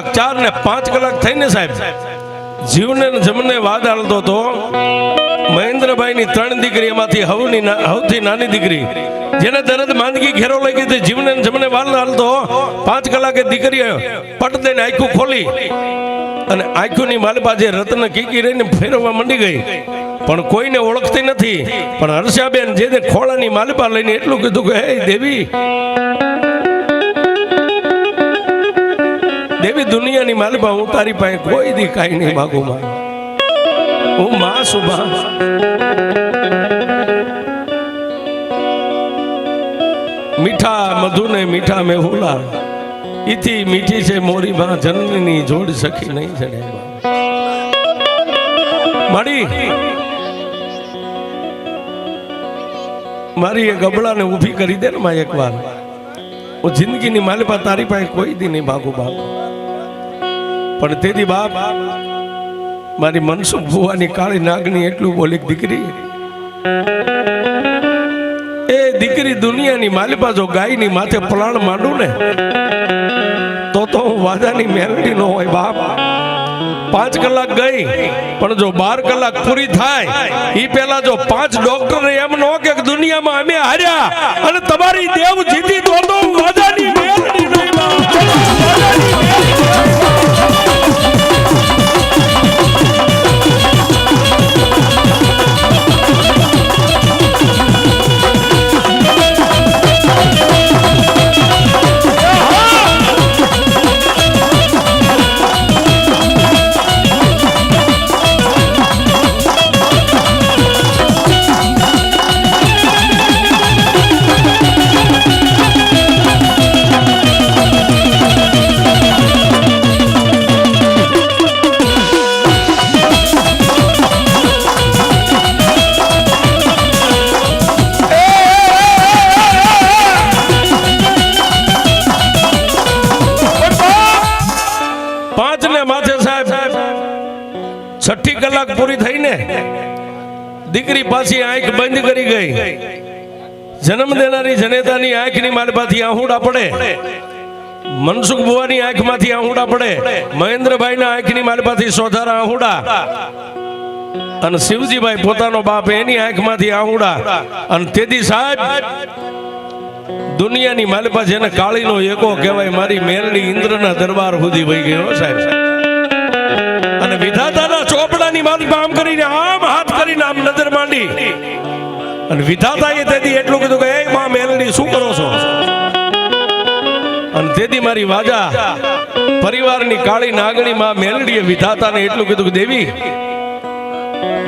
4 ને 5 કલાક થઈને સાહેબ જીવને જમને વાદ આલતો તો મહેન્દ્રભાઈ ની 3 દીકરી એમાંથી સૌથી નાની દીકરી જેને તરત માંદગી ઘેરો લઈ ગઈ જીવને જમને વાદ આલતો 5 કલાકે દીકરી પટ દઈને આંખું ખોલી અને આંખોની માલપા જે રત્ન કીકી રહીને ફેરવવા માંડી ગઈ પણ કોઈને ઓળખતી નથી પણ હર્ષાબેન જે ખોળાની માલપા લઈને એટલું કીધું કે હે દેવી દેવી દુનિયાની માલપા હું તારી પાસે કોઈ દી કાંઈ નહીં માગું માં હું માં સુભા મીઠા મધુ ને મીઠા મેહુલા ઈથી મીઠી છે મોરી માં જનની જોડ સખી નહીં જડે મારી એ ગબડાને ઊભી કરી દે ને માં એકવાર હું જિંદગીની માલપા તારી પાસે કોઈ દી નહીં માગું બાપ પણ તેથી બાપ મારી મનસુખ ભુવાની કાળી નાગની એટલું બોલી દીકરી એ દીકરી દુનિયાની માલિપા જો ગાયની માથે પલાણ માંડું ને તો હું વાદાની મેલડી નો હોય બાપ 5 કલાક ગઈ પણ જો 12 કલાક પૂરી થાય ઈ પેલા જો 5 ડોક્ટર એમ નો કે દુનિયામાં અમે હાર્યા અને તમારી દેવ જીતી તો વાદાની મેલડી નહીં બાપ છઠ્ઠી કલાક પૂરી થઈને દીકરી પાછી આંખ બંધ કરી ગઈ જન્મ દેનારી જનેતાની આંખની માલપાથી આહુડા પડે મનસુખ બુવાની આંખમાંથી આહુડા પડે મહેન્દ્રભાઈના આંખની માલપાથી સોધારા આહુડા અને શિવજીભાઈ પોતાનો બાપ એની આંખમાંથી આહુડા અને તેથી સાહેબ દુનિયાની માલપા જેને કાળીનો એકો કહેવાય મારી મેરડી ઇન્દ્રના દરબાર સુધી વહી ગયો સાહેબ અને વિધાતાના ચોપડાની માલપા આમ કરીને આમ હાથ કરીને આમ નજર માંડી અને વિધાતાએ તેથી એટલું કીધું કે એ માં મેલડી શું કરો છો અને તેથી મારી વાજા પરિવારની કાળી નાગણી માં મેલડીએ વિધાતાને એટલું કીધું કે દેવી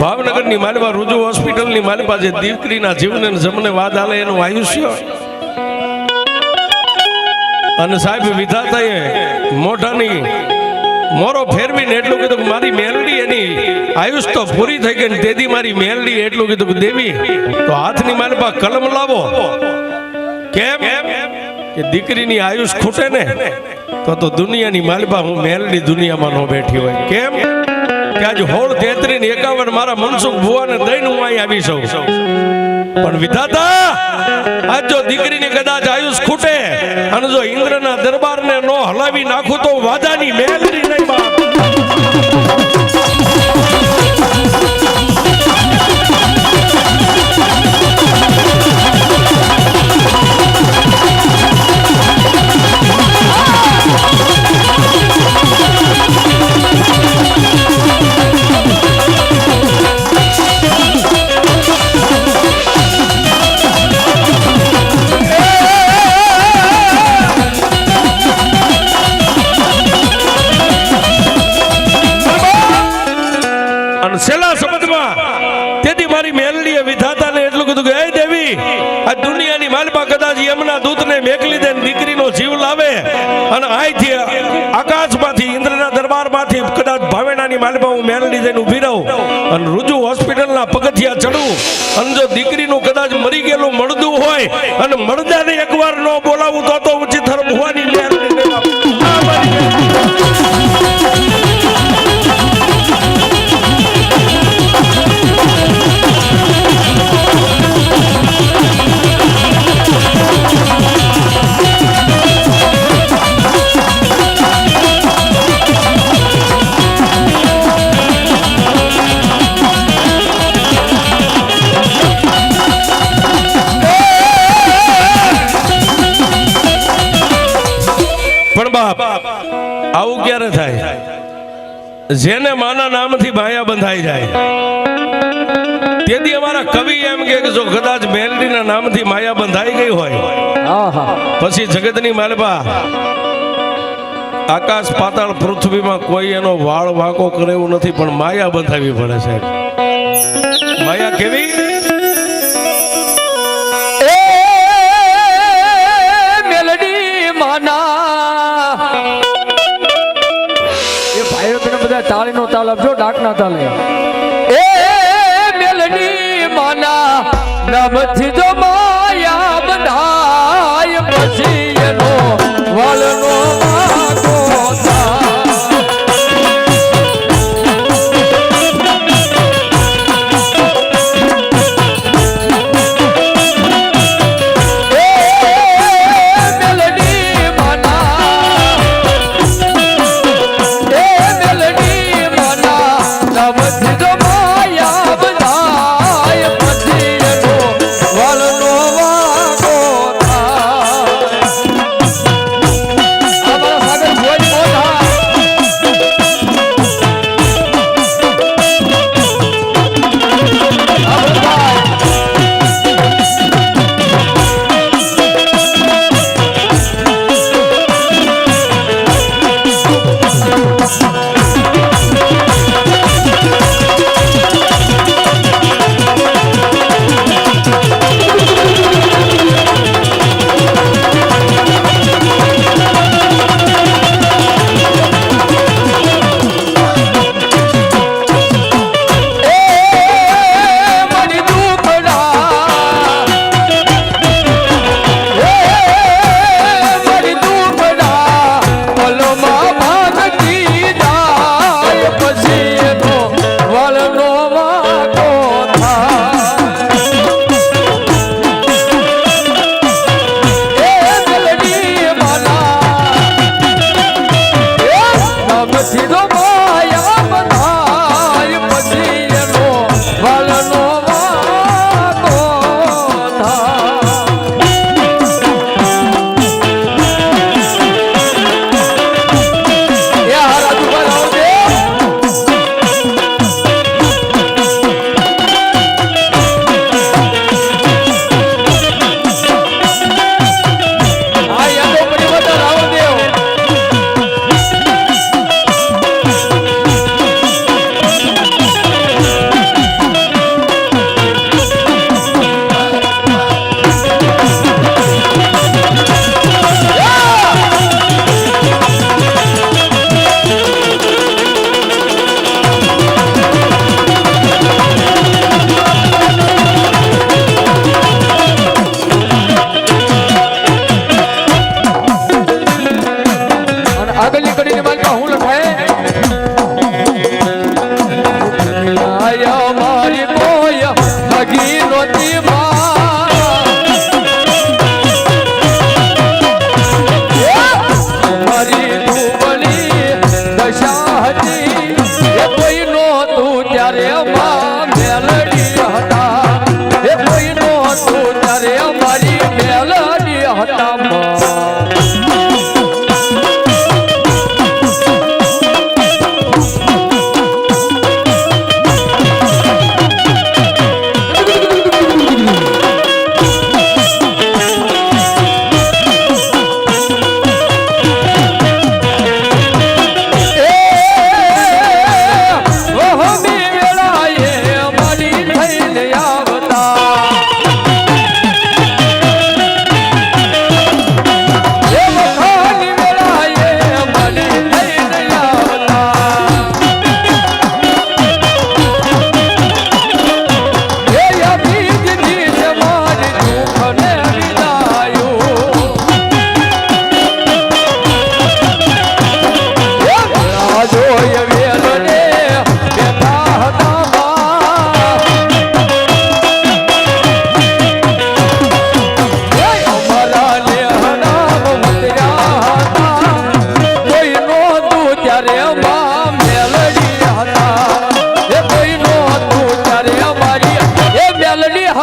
ભાવનગરની માલપા રુજુ હોસ્પિટલની માલપા જે દીકરીના જીવને જમને વાદ આલે એનું આયુષ્ય અને સાહેબ વિધાતાએ મોઢાની મોરો ફેરવીને એટલું કીધું કે મારી મેલડી એની આયુષ તો પૂરી થઈ ગઈ તેથી મારી મેલડી એટલું કીધું કે દેવી તો હાથની માલપા કલમ લાવો કેમ કે દીકરીની આયુષ ખૂટે ને તો દુનિયાની માલપા હું મેલડી દુનિયામાં નો બેઠી હોય કેમ કે આજ 16, 33 ને 51 મારા મનસુખ ભુવાને દઈને હું અહીં આવી છું પણ વિધાતા આજ જો દીકરીની કદાચ આયુષ ખૂટે અને જો ઇન્દ્રના દરબારને નો હલાવી નાખું તો વાદાની મેલડી નહીં બાપ છેલ્લા શબ્દમાં તેથી મારી મેલડીએ વિધાતાને એટલું કીધું કે હે દેવી આ દુનિયાની માલપા કદાચ યમના દૂતને મેકલી દે દીકરીનો જીવ લાવે અને અહીંથી આકાશમાંથી ઇન્દ્રના દરબારમાંથી કદાચ ભાવેણાની માલપા હું મેલડી દઈને ઊભી રહું અને રુજુ હોસ્પિટલના પગથિયા ચડું અને જો દીકરીનું કદાચ મરી ગયેલું મળદું હોય અને મળદાને એકવાર ન બોલાવું તો ઊંચી થર ભુવાની મેલડી પણ બાપ આવું ક્યારે થાય? જેને માના નામથી માયા બંધાઈ જાય. તેથી અમારા કવિ એમ કે જો કદાચ મેલડીના નામથી માયા બંધાઈ ગઈ હોય પછી જગતની માલપા આકાશ પાતાળ પૃથ્વીમાં કોઈ એનો વાળ વાંકો કરે એવું નથી, પણ માયા બંધાવી પડે છે. માયા કેવી? તાળી નો તાલ આપજો, ડાક ના તાલે. એ મેલડી માના નામથી જો માયા બંધાય પછી એનો વાલનો વાગો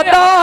હતા